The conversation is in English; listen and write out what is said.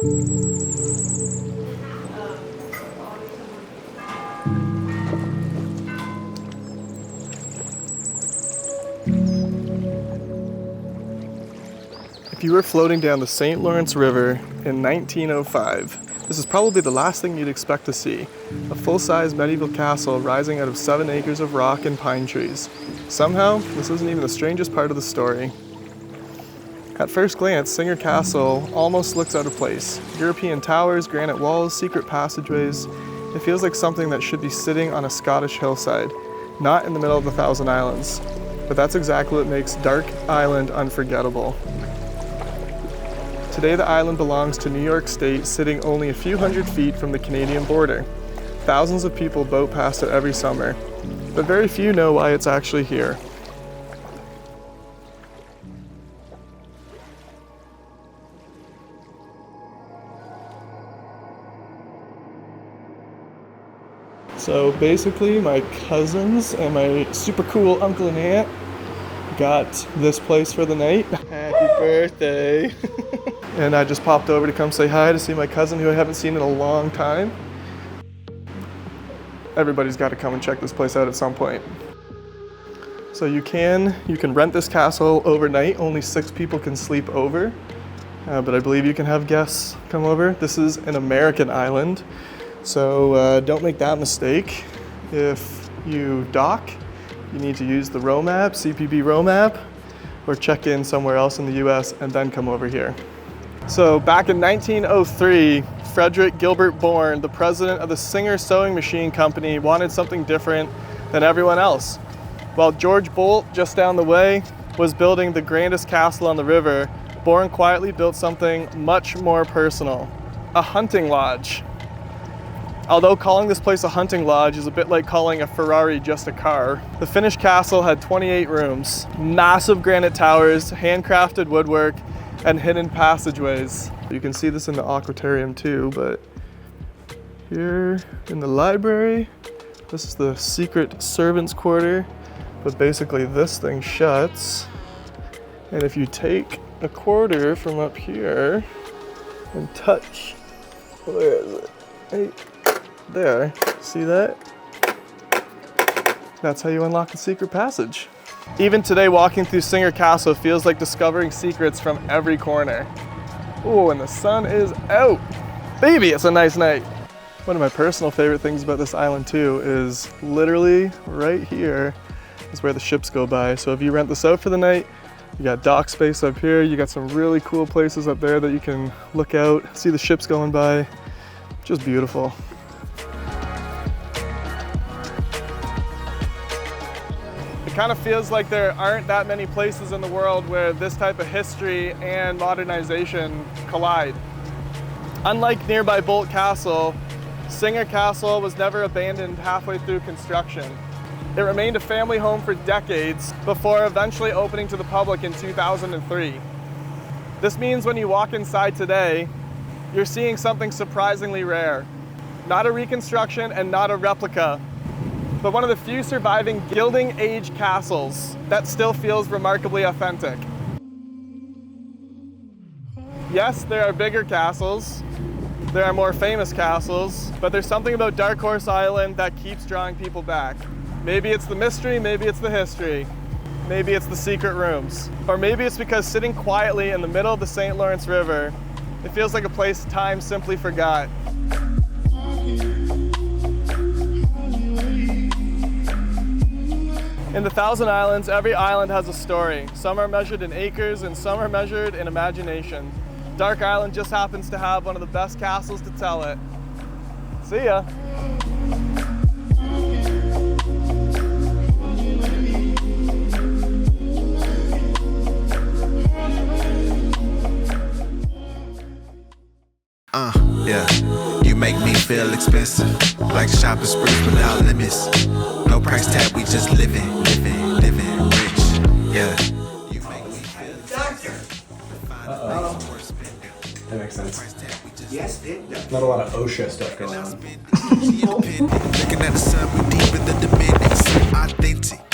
If you were floating down the St. Lawrence River in 1905, this is probably the last thing you'd expect to see. A full-size medieval castle rising out of 7 acres of rock and pine trees. Somehow, this isn't even the strangest part of the story. At first glance, Singer Castle almost looks out of place. European towers, granite walls, secret passageways. It feels like something that should be sitting on a Scottish hillside, not in the middle of the Thousand Islands. But that's exactly what makes Dark Island unforgettable. Today the island belongs to New York State, sitting only a few hundred feet from the Canadian border. Thousands of people boat past it every summer, but very few know why it's actually here. So basically my cousins and my super cool uncle and aunt got this place for the night. Happy birthday. And I just popped over to come say hi to see my cousin who I haven't seen in a long time. Everybody's got to come and check this place out at some point. So you can rent this castle overnight. Only 6 people can sleep over, but I believe you can have guests come over. This is an American island, so don't make that mistake. If you dock, you need to use the row map, CPB row map, or check in somewhere else in the US and then come over here. So back in 1903, Frederick Gilbert Bourne, the president of the Singer Sewing Machine Company, wanted something different than everyone else. While George Bolt, just down the way, was building the grandest castle on the river, Bourne quietly built something much more personal, a hunting lodge. Although calling this place a hunting lodge is a bit like calling a Ferrari just a car. The finished castle had 28 rooms, massive granite towers, handcrafted woodwork, and hidden passageways. You can see this in the aquarium too, but here in the library, this is the secret servants' quarter, but basically this thing shuts, and if you take a quarter from up here and touch, where is it? Right there, see that? That's how you unlock the secret passage. Even today, walking through Singer Castle feels like discovering secrets from every corner. Oh, and the sun is out. Baby, it's a nice night. One of my personal favorite things about this island too is literally right here is where the ships go by. So if you rent this out for the night, you got dock space up here, you got some really cool places up there that you can look out, see the ships going by. Just beautiful. It kind of feels like there aren't that many places in the world where this type of history and modernization collide. Unlike nearby Bolt Castle, Singer Castle was never abandoned halfway through construction. It remained a family home for decades before eventually opening to the public in 2003. This means when you walk inside today, you're seeing something surprisingly rare. Not a reconstruction and not a replica, but one of the few surviving Gilding Age castles that still feels remarkably authentic. Yes, there are bigger castles, there are more famous castles, but there's something about Dark Horse Island that keeps drawing people back. Maybe it's the mystery, maybe it's the history, maybe it's the secret rooms, or maybe it's because sitting quietly in the middle of the St. Lawrence River, it feels like a place time simply forgot. In the Thousand Islands, every island has a story. Some are measured in acres and some are measured in imagination. Dark Island just happens to have one of the best castles to tell it. See ya. Yeah, you make me feel expensive, like shopping sprees without limits. No price tag, we just living rich. Yeah, you make me feel expensive. That makes sense. Yes, it does. Not a lot of OSHA stuff going on. Looking at the sun, we deep in the dimension, authentic.